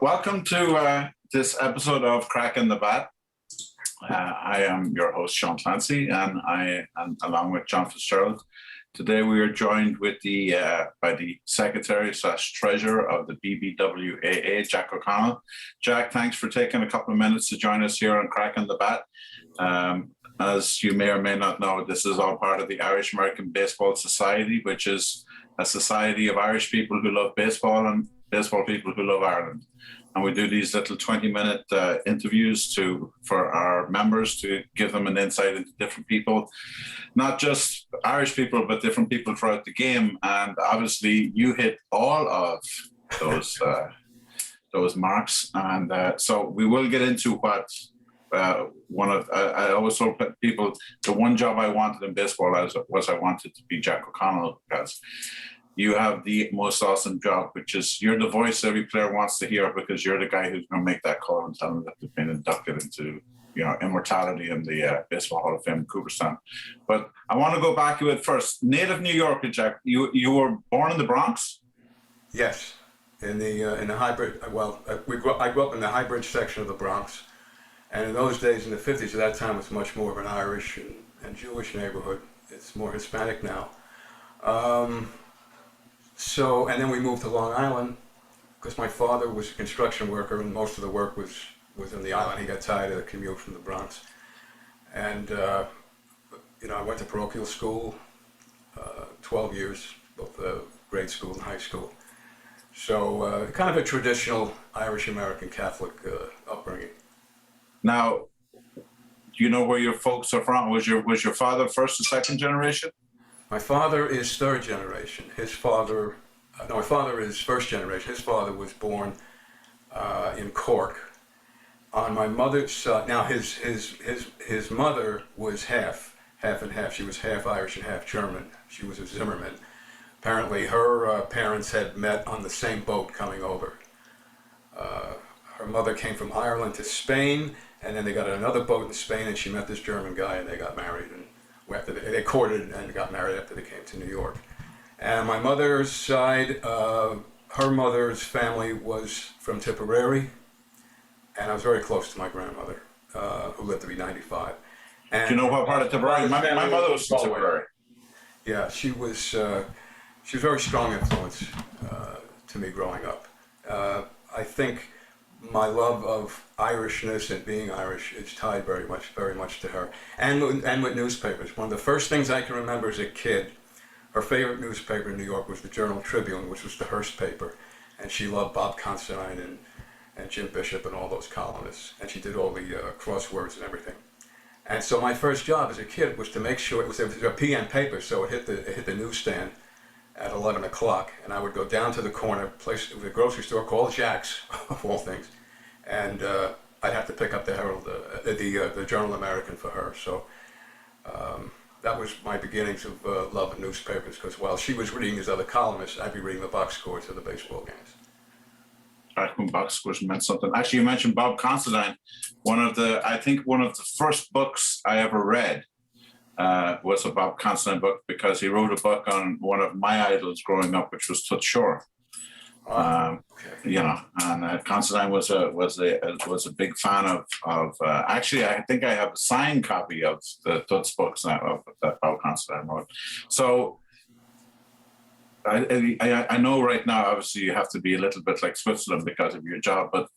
Welcome to this episode of Cracking the Bat. I am your host, Sean Clancy, and I am along with John Fitzgerald. Today we are joined with by the Secretary/Treasurer of the BBWAA, Jack O'Connell. Jack, thanks for taking a couple of minutes to join us here on Cracking the Bat. As you may or may not know, this is all part of the Irish American Baseball Society, which is a society of Irish people who love baseball and baseball people who love Ireland. And we do these little 20-minute interviews for our members to give them an insight into different people, not just Irish people, but different people throughout the game. And obviously, you hit all of those marks. And so we will get into what I always told people the one job I wanted in baseball was I wanted to be Jack O'Connell, because you have the most awesome job, which is you're the voice every player wants to hear, because you're the guy who's going to make that call and tell them that they've been inducted into, immortality in the Baseball Hall of Fame in Cooperstown. But I want to go back a bit first. Native New Yorker, Jack, you were born in the Bronx? Yes, in the hybrid. I grew up in the High Bridge section of the Bronx, and in those days, in the 50s, at that time, it was much more of an Irish and Jewish neighborhood. It's more Hispanic now. And then we moved to Long Island because my father was a construction worker, and most of the work was in the island. He got tired of the commute from the Bronx. And, I went to parochial school, 12 years, both grade school and high school. So kind of a traditional Irish-American Catholic upbringing. Now, do you know where your folks are from? Was your father first or second generation? My father is third generation. My father is first generation. His father was born in Cork. On my mother's side, now his mother was half and half. She was half Irish and half German. She was a Zimmerman. Apparently, her parents had met on the same boat coming over. Her mother came from Ireland to Spain, and then they got another boat in Spain, and she met this German guy, and they got married. And after they courted and got married after they came to New York. And my mother's side, her mother's family was from Tipperary, and I was very close to my grandmother, who lived to be 95. And do you know what part of Tipperary? My mother was from Tipperary. Yeah, she was a very strong influence to me growing up. I think my love of Irishness and being Irish is tied very much to her. And with newspapers. One of the first things I can remember as a kid, her favorite newspaper in New York was the Journal Tribune, which was the Hearst paper. And she loved Bob Considine and Jim Bishop and all those columnists. And she did all the crosswords and everything. And so my first job as a kid was to make sure it was a PM paper, so it hit the newsstand at 11 o'clock, and I would go down to the corner place, the grocery store called Jack's, of all things, and I'd have to pick up the Herald, the Journal American for her. So that was my beginnings of love of newspapers, because while she was reading these other columnists, I'd be reading the box scores of the baseball games. Box scores meant something. Actually, you mentioned Bob Considine. I think one of the first books I ever read was a Bob Considine book, because he wrote a book on one of my idols growing up, which was Toots Shor. And Considine was a big fan of actually, I think I have a signed copy of the Toots books that Bob Considine wrote. So I know right now, obviously, you have to be a little bit like Switzerland because of your job, but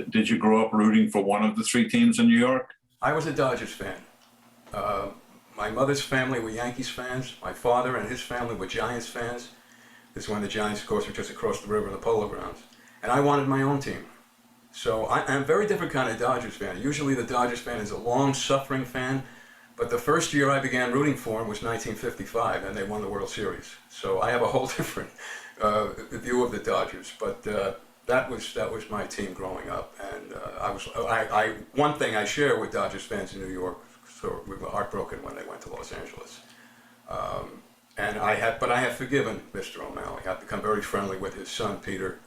did you grow up rooting for one of the three teams in New York? I was a Dodgers fan. My mother's family were Yankees fans. My father and his family were Giants fans. This is when the Giants, of course, were just across the river in the Polo Grounds. And I wanted my own team. So I'm a very different kind of Dodgers fan. Usually the Dodgers fan is a long-suffering fan, but the first year I began rooting for them was 1955, and they won the World Series. So I have a whole different view of the Dodgers. But that was my team growing up. And one thing I share with Dodgers fans in New York, so we were heartbroken when they went to Los Angeles. I have forgiven Mr. O'Malley. I've become very friendly with his son, Peter.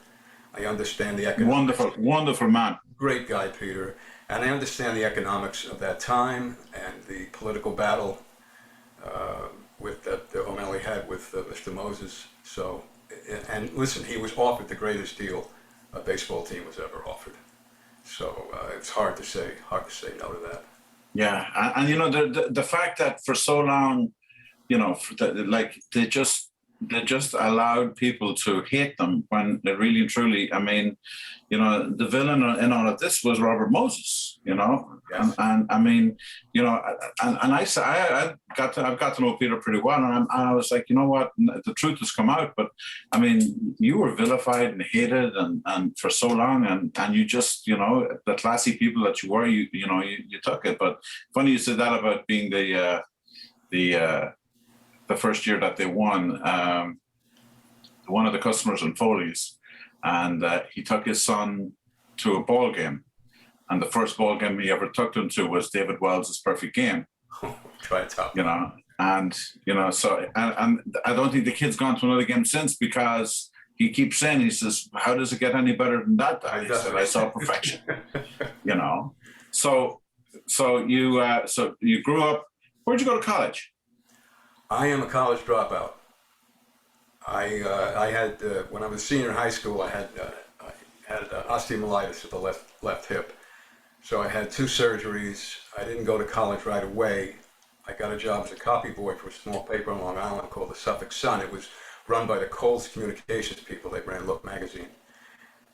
I understand the economics. Wonderful man. Great guy, Peter. And I understand the economics of that time and the political battle that O'Malley had with Mr. Moses. So, and listen, he was offered the greatest deal a baseball team was ever offered. So it's hard to say no to that. Yeah, and you know the fact that for so long, you know, like they just allowed people to hate them when they really and truly, I mean, you know, the villain in all of this was Robert Moses, you know, Yes. and I mean, you know, and I've got to know Peter pretty well, and I was like, you know what, the truth has come out, but I mean, you were vilified and hated and for so long, and you just, you know, the classy people that you were, you know, you took it. But funny you said that about being the first year that they won, one of the customers in Foley's, and he took his son to a ball game, and the first ball game he ever took him to was David Wells' Perfect Game. Try to top. You know, and you know, so and I don't think the kid's gone to another game since, because he keeps saying, he says, "How does it get any better than that?" He said, "I saw perfection." You know, so you grew up. Where'd you go to college? I am a college dropout. I had when I was a senior in high school, I had osteomyelitis at the left hip, so I had 2 surgeries. I didn't go to college right away. I got a job as a copy boy for a small paper on Long Island called the Suffolk Sun. It was run by the Coles Communications people. They ran Look magazine,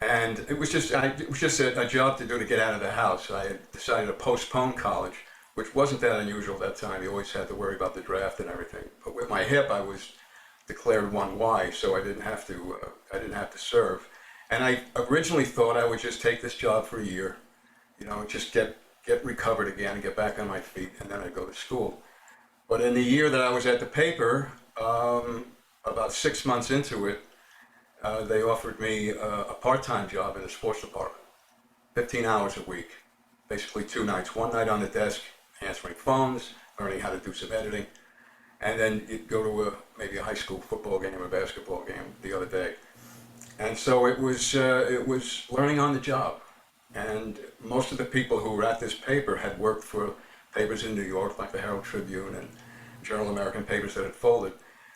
and it was just a job to do to get out of the house. I had decided to postpone college, which wasn't that unusual at that time. You always had to worry about the draft and everything. But with my hip, I was declared 1Y, so I didn't have to serve. And I originally thought I would just take this job for a year, you know, just get recovered again and get back on my feet, and then I'd go to school. But in the year that I was at the paper, about 6 months into it, they offered me a part-time job in the sports department, 15 hours a week, basically 2 nights, one night on the desk, answering phones, learning how to do some editing, and then you'd go to maybe a high school football game or basketball game the other day. And so it was learning on the job. And most of the people who were at this paper had worked for papers in New York, like the Herald Tribune and Journal American papers that had folded.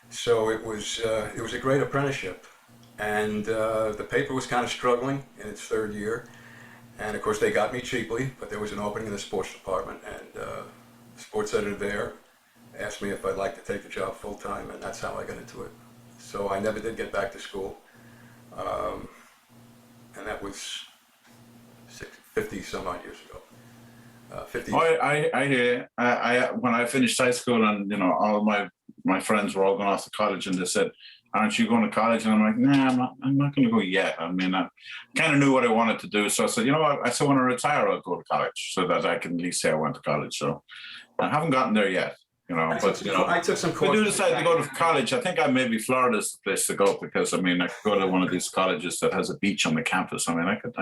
So it was a great apprenticeship. And the paper was kind of struggling in its 3rd year. And of course they got me cheaply, but there was an opening in the sports department, and the sports editor there asked me if I'd like to take the job full time, and that's how I got into it. So I never did get back to school, and that was 50 some odd years ago. 50. Oh, I hear. I when I finished high school, and you know, all my friends were all going off to college, and they said, "Aren't you going to college?" And I'm like, "Nah, I'm not going to go yet." I mean, I kind of knew what I wanted to do, so I said, "You know what? I said when I retire, I'll go to college, so that I can at least say I went to college." So I haven't gotten there yet, you know. But you know, I took some if I courses. do decide to go to college, I think maybe Florida's the place to go, because I mean, I could go to one of these colleges that has a beach on the campus. I mean, I could.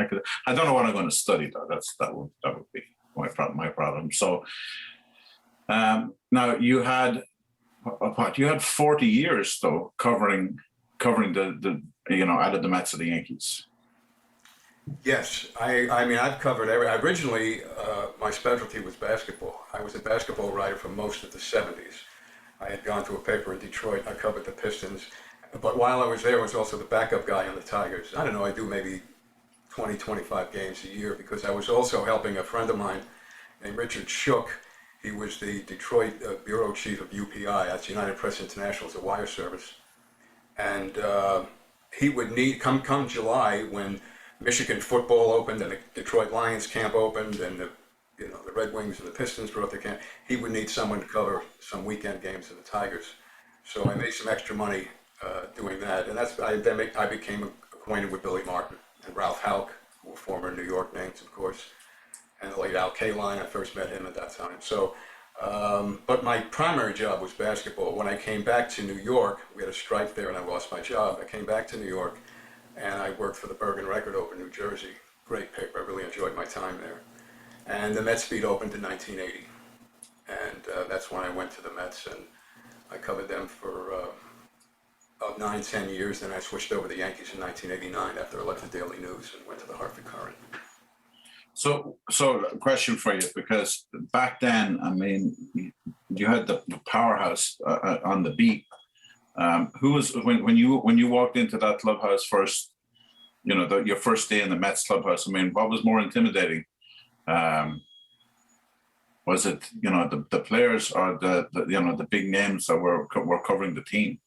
I don't know what I'm going to study though. That would be my problem. So now you had. What you had 40 years though covering the you know, out of the Mets of the Yankees. Yes, I mean I've covered originally my specialty was basketball. I was a basketball writer for most of the 70s. I had gone to a paper in Detroit. I covered the Pistons, but while I was there, I was also the backup guy on the Tigers. I don't know, I do maybe 20, 25 games a year, because I was also helping a friend of mine named Richard Shook. He was the Detroit bureau chief of UPI, that's United Press International, it's a wire service. And he would need, come July, when Michigan football opened and the Detroit Lions camp opened and the Red Wings and the Pistons brought their camp, he would need someone to cover some weekend games of the Tigers. So I made some extra money doing that. And I became acquainted with Billy Martin and Ralph Houck, who were former New York names, of course. And the late Al Kaline, I first met him at that time. So, but my primary job was basketball. When I came back to New York, we had a strike there and I lost my job. I came back to New York and I worked for the Bergen Record over in New Jersey. Great paper, I really enjoyed my time there. And the Mets beat opened in 1980. And that's when I went to the Mets, and I covered them for about 9-10 years. Then I switched over to the Yankees in 1989 after I left the Daily News and went to the Hartford Courant. So a question for you, because back then, I mean, you had the powerhouse on the beat. Who was when you walked into that clubhouse first? your first day in the Mets clubhouse. I mean, what was more intimidating? Was it the players or the big names that were covering the team?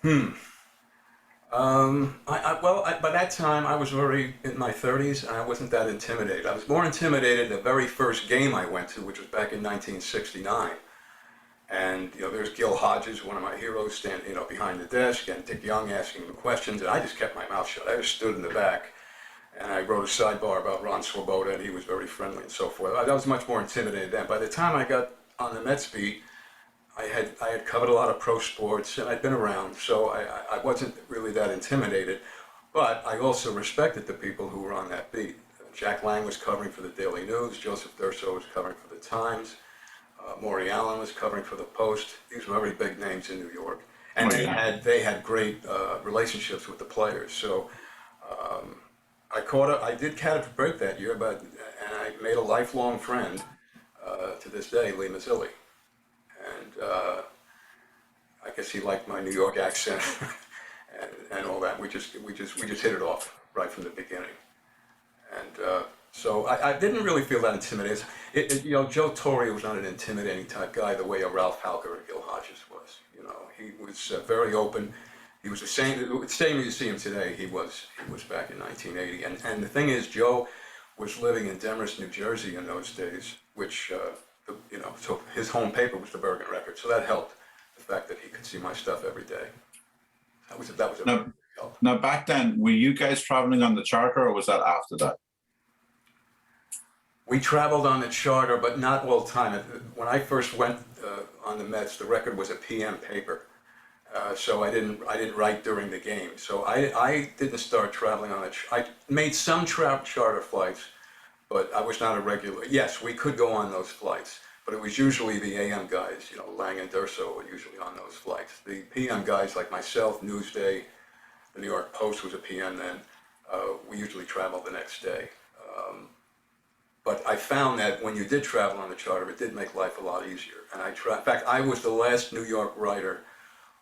By that time I was already in my 30s and I wasn't that intimidated. I was more intimidated the very first game I went to, which was back in 1969. And there's Gil Hodges, one of my heroes, standing behind the desk, and Dick Young asking him questions, and I just kept my mouth shut. I just stood in the back, and I wrote a sidebar about Ron Swoboda, and he was very friendly and so forth. I was much more intimidated then. By the time I got on the Mets beat, I had covered a lot of pro sports, and I'd been around, so I wasn't really that intimidated. But I also respected the people who were on that beat. Jack Lang was covering for the Daily News. Joseph Durso was covering for the Times. Maury Allen was covering for the Post. These were very big names in New York, and they had great relationships with the players. So I did catch a break that year, and I made a lifelong friend to this day, Lee Mazzilli, and I guess he liked my New York accent and all that. We just hit it off right from the beginning, and. So I didn't really feel that intimidated. Joe Torre was not an intimidating type guy the way a Ralph Halker or Gil Hodges was. He was very open. He was the same as you see him today. He was back in 1980. And the thing is, Joe was living in Demorest, New Jersey in those days, which so his home paper was the Bergen Record. So that helped. The fact that he could see my stuff every day. That was a big help. Now back then, were you guys traveling on the charter, or was that after that? We traveled on the charter, but not all the time. When I first went on the Mets, the Record was a PM paper, so I didn't write during the game. So I didn't start traveling on it. I made some charter flights, but I was not a regular. Yes, we could go on those flights, but it was usually the AM guys. Lang and Durso were usually on those flights. The PM guys like myself, Newsday, the New York Post was a PM then. We usually traveled the next day. But I found that when you did travel on the charter, it did make life a lot easier. And in fact, I was the last New York writer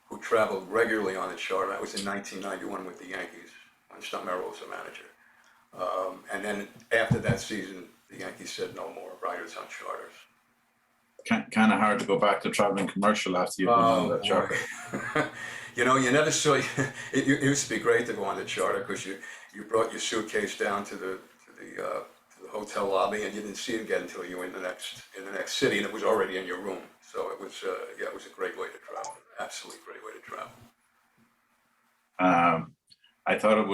who traveled regularly on the charter. That was in 1991 with the Yankees, when Stump Merrill was the manager. And then after that season, the Yankees said no more writers on charters. Kind of hard to go back to traveling commercial after you've been on that charter. You never saw. It used to be great to go on the charter because you brought your suitcase down to the hotel lobby, and you didn't see it again until you were in the next city, and it was already in your room. So it was it was a great way to travel. Absolutely great way to travel. I thought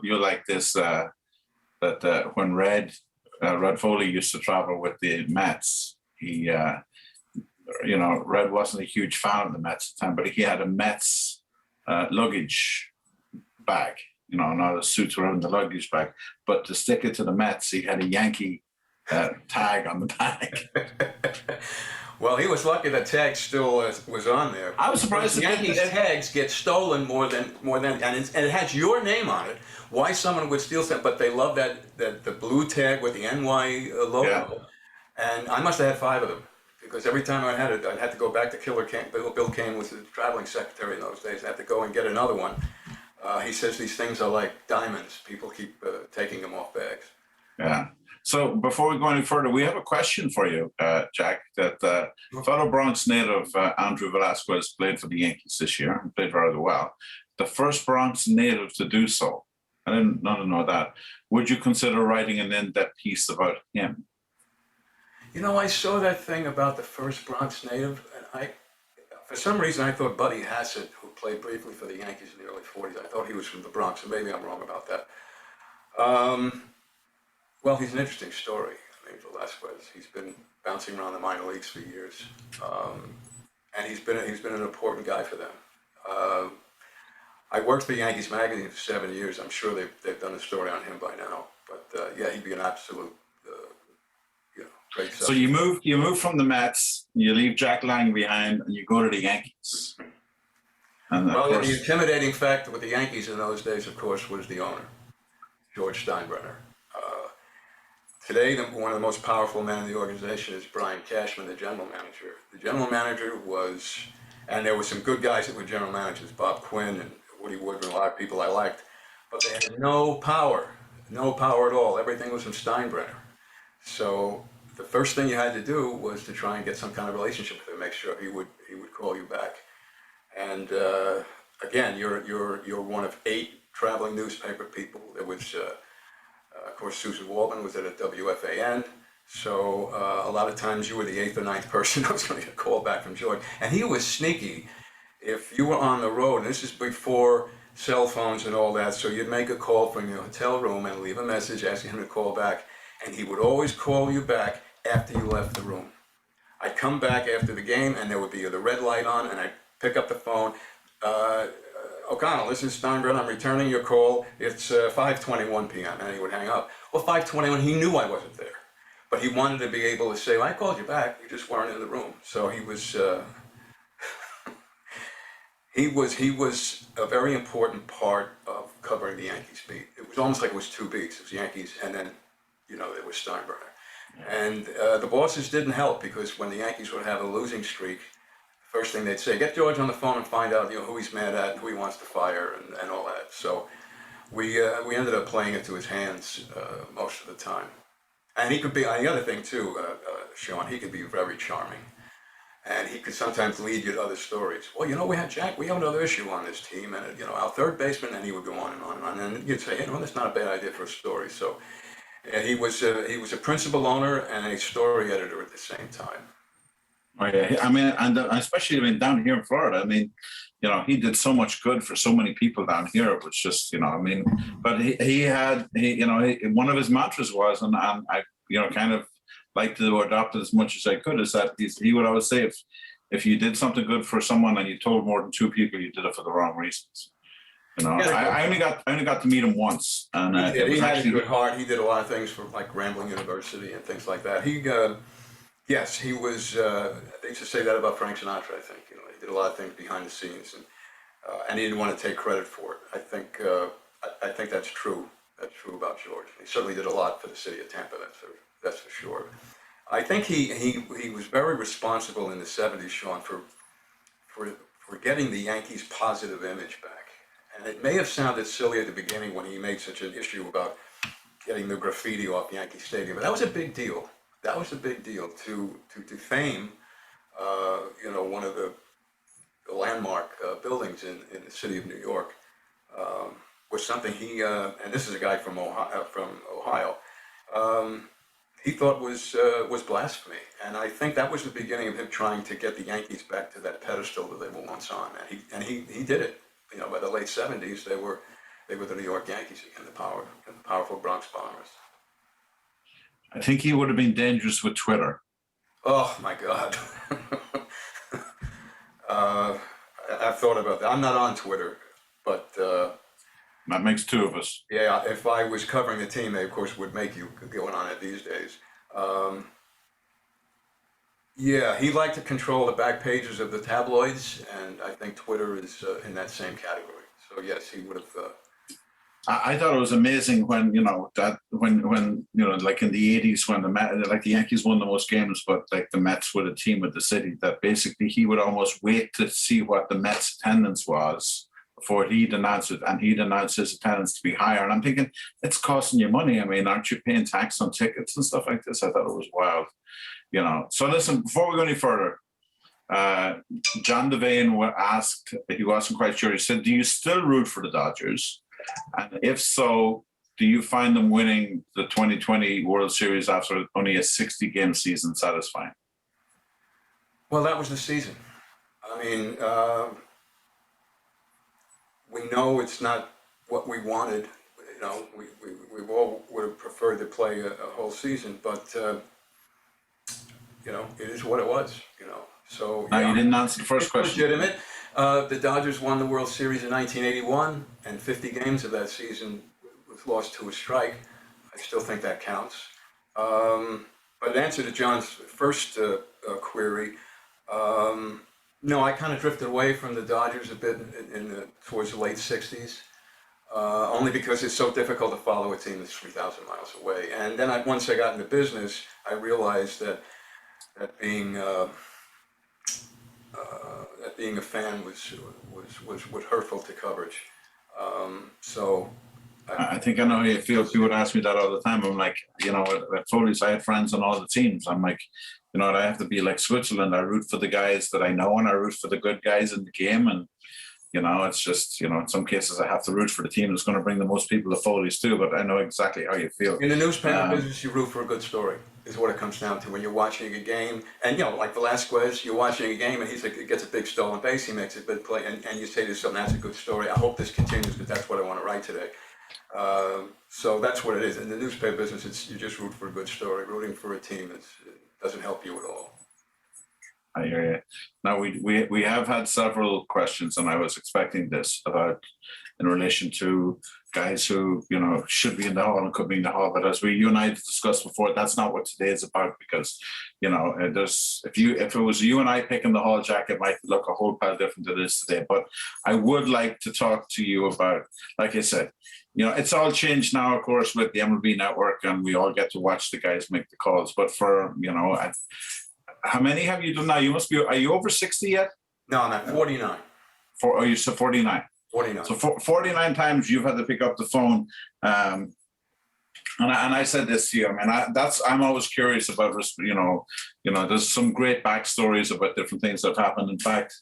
you like this that when Red Foley used to travel with the Mets, he Red wasn't a huge fan of the Mets at the time, but he had a Mets luggage bag. Not a suit around the luggage bag, but to stick it to the Mets, he had a Yankee tag on the bag. Well, he was lucky that tag still was on there. I was surprised. Yankees tags get stolen more than, and it has your name on it. Why someone would steal something? But they love that the blue tag with the NY logo. Yeah. And I must have had 5 of them because every time I had it, I had to go back to Killer Kane. Bill Kane was the traveling secretary in those days. I had to go and get another one. He says these things are like diamonds. People keep taking them off bags. Yeah. So before we go any further, we have a question for you, Jack, that fellow Bronx native Andrew Velasquez played for the Yankees this year and played very well. The first Bronx native to do so. I didn't know that. Would you consider writing an in-depth piece about him? I saw that thing about the first Bronx native, and for some reason, I thought Buddy Hassett, who played briefly for the Yankees in the early 40s, I thought he was from the Bronx, and maybe I'm wrong about that. Well, he's an interesting story. Velasquez. He's been bouncing around the minor leagues for years, and he's been an important guy for them. I worked for Yankees Magazine for 7 years. I'm sure they've done a story on him by now. But yeah, he'd be an absolute great subject. So you move from the Mets, you leave Jack Lang behind, and you go to the Yankees. And the intimidating factor with the Yankees in those days, of course, was the owner, George Steinbrenner. Today, one of the most powerful men in the organization is Brian Cashman, the general manager. The general manager was, and there were some good guys that were general managers, Bob Quinn and Woody Woodruff, a lot of people I liked, but they had no power at all. Everything was from Steinbrenner. So the first thing you had to do was to try and get some kind of relationship with him, make sure he would call you back. And again, you're one of 8 traveling newspaper people. There was, of course, Susan Waldman was at a WFAN. So a lot of times you were the 8th or 9th person that was going to get a call back from George. And he was sneaky. If you were on the road, and this is before cell phones and all that, so you'd make a call from your hotel room and leave a message asking him to call back. And he would always call you back after you left the room. I'd come back after the game and there would be the red light on and I'd pick up the phone. O'Connell, this is Steinbrenner. I'm returning your call. It's 5:21 p.m. And he would hang up. Well, 5:21, he knew I wasn't there. But he wanted to be able to say, well, I called you back, you just weren't in the room. So he was, he was a very important part of covering the Yankees beat. It was almost like it was 2 beats. It was Yankees and then, there was Steinbrenner. And the bosses didn't help because when the Yankees would have a losing streak, the first thing they'd say, get George on the phone and find out, who he's mad at, who he wants to fire and all that. So we ended up playing it to his hands most of the time. And he could be, the other thing too, Sean, he could be very charming. And he could sometimes lead you to other stories. Well, we have another issue on this team, and our third baseman, and he would go on and on and on. And you'd say, that's not a bad idea for a story. So he was a principal owner and a story editor at the same time. Oh yeah, I mean, and especially down here in Florida. He did so much good for so many people down here. It was just, but one of his mantras was, and I, kind of like to adopt it as much as I could, is that he would always say, if you did something good for someone and you told more than 2 people, you did it for the wrong reasons. I only got to meet him once, and he had a good heart. He did a lot of things for like Grambling University and things like that. Yes, he was. They used to say that about Frank Sinatra. I think he did a lot of things behind the scenes, and he didn't want to take credit for it. I think that's true. That's true about George. He certainly did a lot for the city of Tampa. That's for sure. I think he was very responsible in the '70s, Sean, for getting the Yankees' positive image back. And it may have sounded silly at the beginning when he made such an issue about getting the graffiti off Yankee Stadium, but that was a big deal. That was a big deal to defame, one of the landmark buildings in the city of New York, was something and this is a guy from Ohio, he thought was blasphemy. And I think that was the beginning of him trying to get the Yankees back to that pedestal that they were once on. And he did it. By the late '70s, they were the New York Yankees again, the powerful Bronx Bombers. I think he would have been dangerous with Twitter. Oh my God. I've thought about that. I'm not on Twitter, but that makes 2 of us. Yeah, if I was covering the team, they of course would make you going on it these days. Yeah, he liked to control the back pages of the tabloids, and I think Twitter is in that same category. So yes, he would have. I thought it was amazing when like in the '80s when the Yankees won the most games, but like the Mets were the team of the city, that basically he would almost wait to see what the Mets attendance was before he'd announce it, and he'd announce his attendance to be higher. And I'm thinking, it's costing you money. I mean, aren't you paying tax on tickets and stuff like this? I thought it was wild. So listen, before we go any further, John Devane he wasn't quite sure. He said, do you still root for the Dodgers? And if so, do you find them winning the 2020 World Series after only a 60-game season satisfying? Well, that was the season. I mean, we know it's not what we wanted. We all would have preferred to play a whole season, but it is what it was. So you didn't answer the first question. Legitimate. The Dodgers won the World Series in 1981, and 50 games of that season was lost to a strike. I still think that counts. But in answer to John's first query, no, I kind of drifted away from the Dodgers a bit towards the late '60s, only because it's so difficult to follow a team that's 3,000 miles away. And then once I got into business, I realized that being a fan was hurtful to coverage. So I think I know how you feel. People would ask me that all the time. I'm like, at Foley's, I had friends on all the teams. I'm like, I have to be like Switzerland. I root for the guys that I know, and I root for the good guys in the game. And it's just, in some cases I have to root for the team that's going to bring the most people to Foley's too. But I know exactly how you feel. in the newspaper business, you root for a good story, is what it comes down to when you're watching a game. And, like Velasquez, you're watching a game and he gets a big stolen base, he makes a big play, and you say to yourself, that's a good story. I hope this continues because that's what I want to write today. So that's what it is. In the newspaper business, you just root for a good story. Rooting for a team it doesn't help you at all. I hear you. Now we have had several questions, and I was expecting this about in relation to guys who should be in the hall and could be in the hall. But as you and I discussed before, that's not what today is about, because there's if it was you and I picking the hall jack, it might look a whole pile different than it is today. But I would like to talk to you about, like I said, it's all changed now, of course, with the MLB network, and we all get to watch the guys make the calls. But for how many have you done now? Are you over 60 yet? No, I'm at 49. You said 49. 49. So 49 times you've had to pick up the phone. And I said this to you. I mean, I'm always curious about, there's some great backstories about different things that have happened. In fact,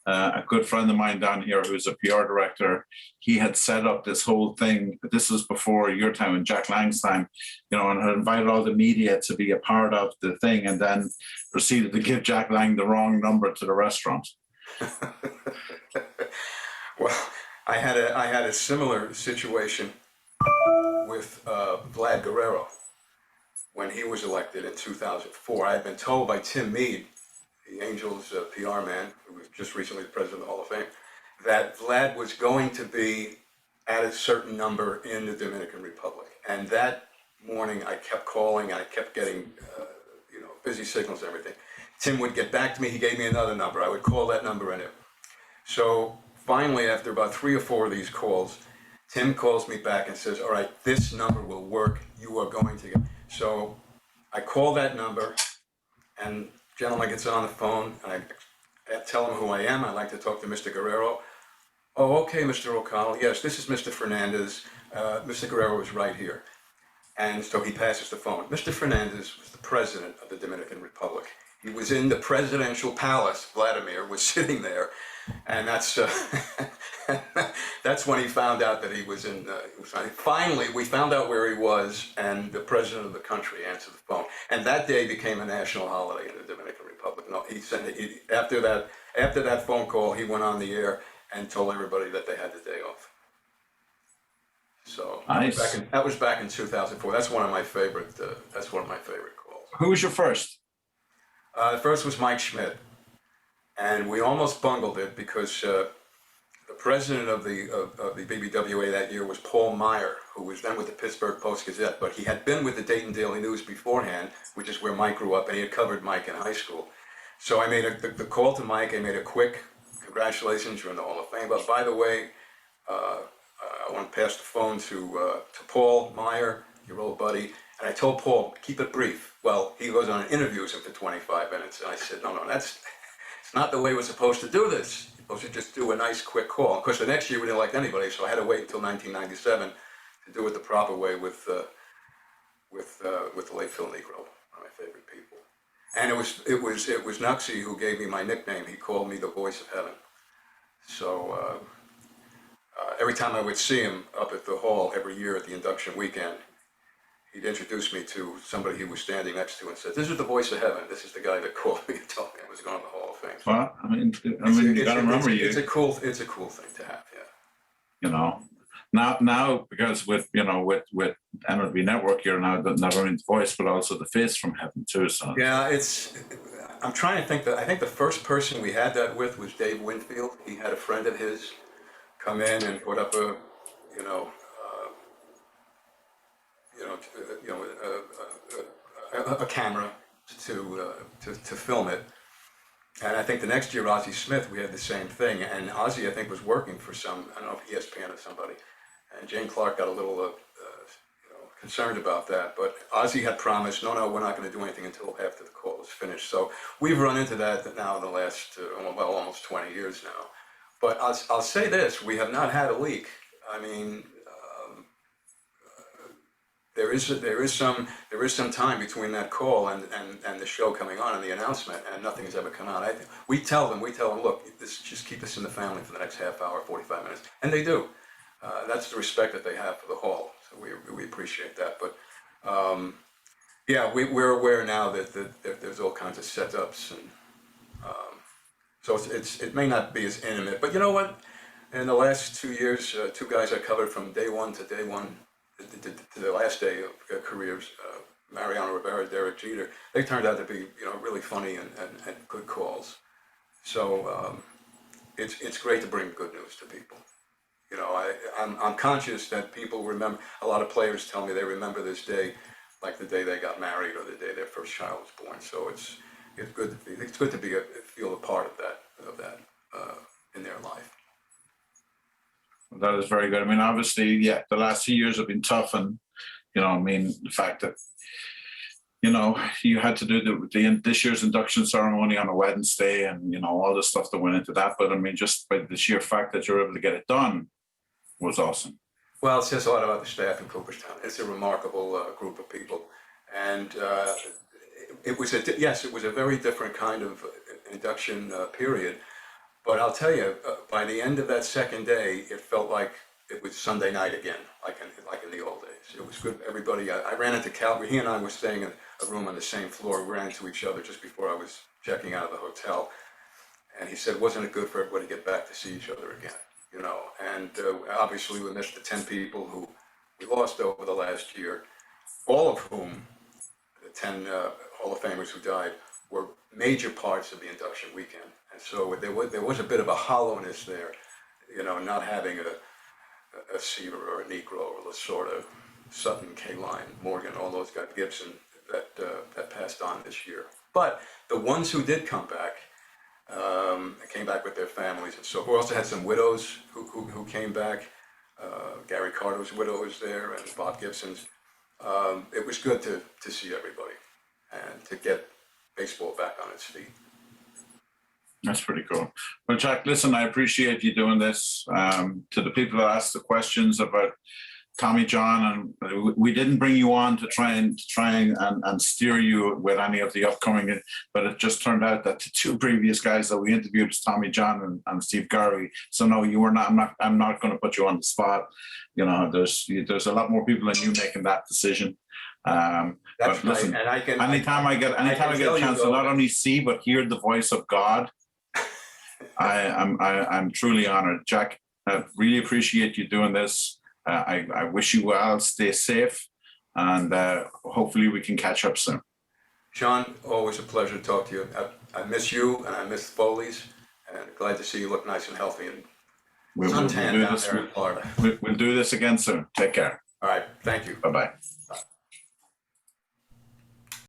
a good friend of mine down here who's a PR director, he had set up this whole thing. This was before your time and Jack Lang's time, and had invited all the media to be a part of the thing, and then proceeded to give Jack Lang the wrong number to the restaurant. Well, I had a similar situation with Vlad Guerrero when he was elected in 2004. I had been told by Tim Mead, the Angels PR man, who was just recently the president of the Hall of Fame, that Vlad was going to be at a certain number in the Dominican Republic. And that morning I kept calling, I kept getting busy signals and everything. Tim would get back to me, he gave me another number. I would call that number in it. So finally, after about 3 or 4 of these calls, Tim calls me back and says, all right, this number will work, you are going to get. So I call that number, and gentleman gets on the phone, and I tell him who I am. I'd like to talk to Mr. Guerrero. Oh, okay, Mr. O'Connell. Yes, this is Mr. Fernandez. Mr. Guerrero is right here. And so he passes the phone. Mr. Fernandez was the president of the Dominican Republic. He was in the presidential palace. Vladimir was sitting there. And that's when he found out that he was in. Finally, we found out where he was, and the president of the country answered the phone. And that day became a national holiday in the Dominican Republic. No, after that phone call, he went on the air and told everybody that they had the day off. So nice. That was back in 2004. That's one of my favorite. That's one of my favorite calls. Who was your first? The first was Mike Schmidt. And we almost bungled it because the president of the BBWA that year was Paul Meyer, who was then with the Pittsburgh Post-Gazette, but he had been with the Dayton Daily News beforehand, which is where Mike grew up, and he had covered Mike in high school. So I made the call to Mike. I made a quick congratulations, you're in the Hall of Fame. But by the way, I want to pass the phone to Paul Meyer, your old buddy. And I told Paul, keep it brief. Well, he goes on and interviews him for 25 minutes. And I said, no, it's not the way we're supposed to do this. You're supposed to just do a nice, quick call. Of course, the next year we didn't elect anybody, so I had to wait until 1997 to do it the proper way with the late Phil Negro, one of my favorite people. And it was Nuxie who gave me my nickname. He called me the Voice of Heaven. So every time I would see him up at the hall every year at the induction weekend, he'd introduce me to somebody he was standing next to and said, "This is the Voice of Heaven. This is the guy that called me and told me I was going to the Hall of Fame." Well, I mean, you got to remember It's a cool thing to have, yeah. Now because with MLB Network, you're now not only the voice but also the face from heaven too. So yeah, I'm trying to think that I think the first person we had that with was Dave Winfield. He had a friend of his come in and put up a camera to film it. And I think the next year, Ozzie Smith, we had the same thing. And Ozzie, I think, was working for I don't know if ESPN or somebody. And Jane Clark got a little concerned about that. But Ozzie had promised, no, we're not going to do anything until after the call is finished. So we've run into that now in the last, almost 20 years now. But I'll say this, we have not had a leak. I mean, there is some time between that call and the show coming on and the announcement, and nothing has ever come out. We tell them, look, just keep this in the family for the next half hour, 45 minutes, and they do. That's the respect that they have for the hall. So we appreciate that. But yeah, we're aware now that there's all kinds of setups, and so it may not be as intimate. But you know what? In the last 2 years, two guys I covered from day one to the last day of careers, Mariano Rivera, Derek Jeter, they turned out to be really funny and good calls. So it's great to bring good news to people. I'm conscious that people remember. A lot of players tell me they remember this day like the day they got married or the day their first child was born. So it's good to feel a part of that in their life. That is very good. I mean, obviously, yeah, the last few years have been tough, and the fact that you had to do this year's induction ceremony on a Wednesday, and all the stuff that went into that. But I mean, just by the sheer fact that you're able to get it done was awesome. Well, it says a lot about the staff in Cooperstown. It's a remarkable group of people, and it was a very different kind of induction period. But I'll tell you, by the end of that second day, it felt like it was Sunday night again, like in the old days. It was good. Everybody, I ran into Calvary. He and I were staying in a room on the same floor. We ran into each other just before I was checking out of the hotel, and he said, "Wasn't it good for everybody to get back to see each other again?" And obviously we missed the 10 people who we lost over the last year, all of whom, the 10 Hall of Famers who died, were major parts of the induction weekend. And so there was a bit of a hollowness there, not having a Seaver or a Negro or Lasorda, Sutton, K-Line, Morgan, all those guys, Gibson, that passed on this year. But the ones who did come back, came back with their families, and so we also had some widows who came back. Gary Carter's widow was there, and Bob Gibson's. It was good to see everybody and to get baseball back on its feet. That's pretty cool. Well, Jack, listen, I appreciate you doing this. To the people that asked the questions about Tommy John, and we didn't bring you on to try and steer you with any of the upcoming, but it just turned out that the two previous guys that we interviewed was Tommy John and Steve Garvey. So no, you were not. I'm not going to put you on the spot. There's a lot more people than you making that decision. That's but listen, right. And I can, anytime I get a chance to not only see but hear the voice of God, I'm truly honored. Jack, I really appreciate you doing this. I wish you well, stay safe, and hopefully we can catch up soon. Sean, always a pleasure to talk to you. I miss you, and I miss Foley's, and glad to see you look nice and healthy and We'll do this again soon. Take care. All right, thank you. Bye-bye.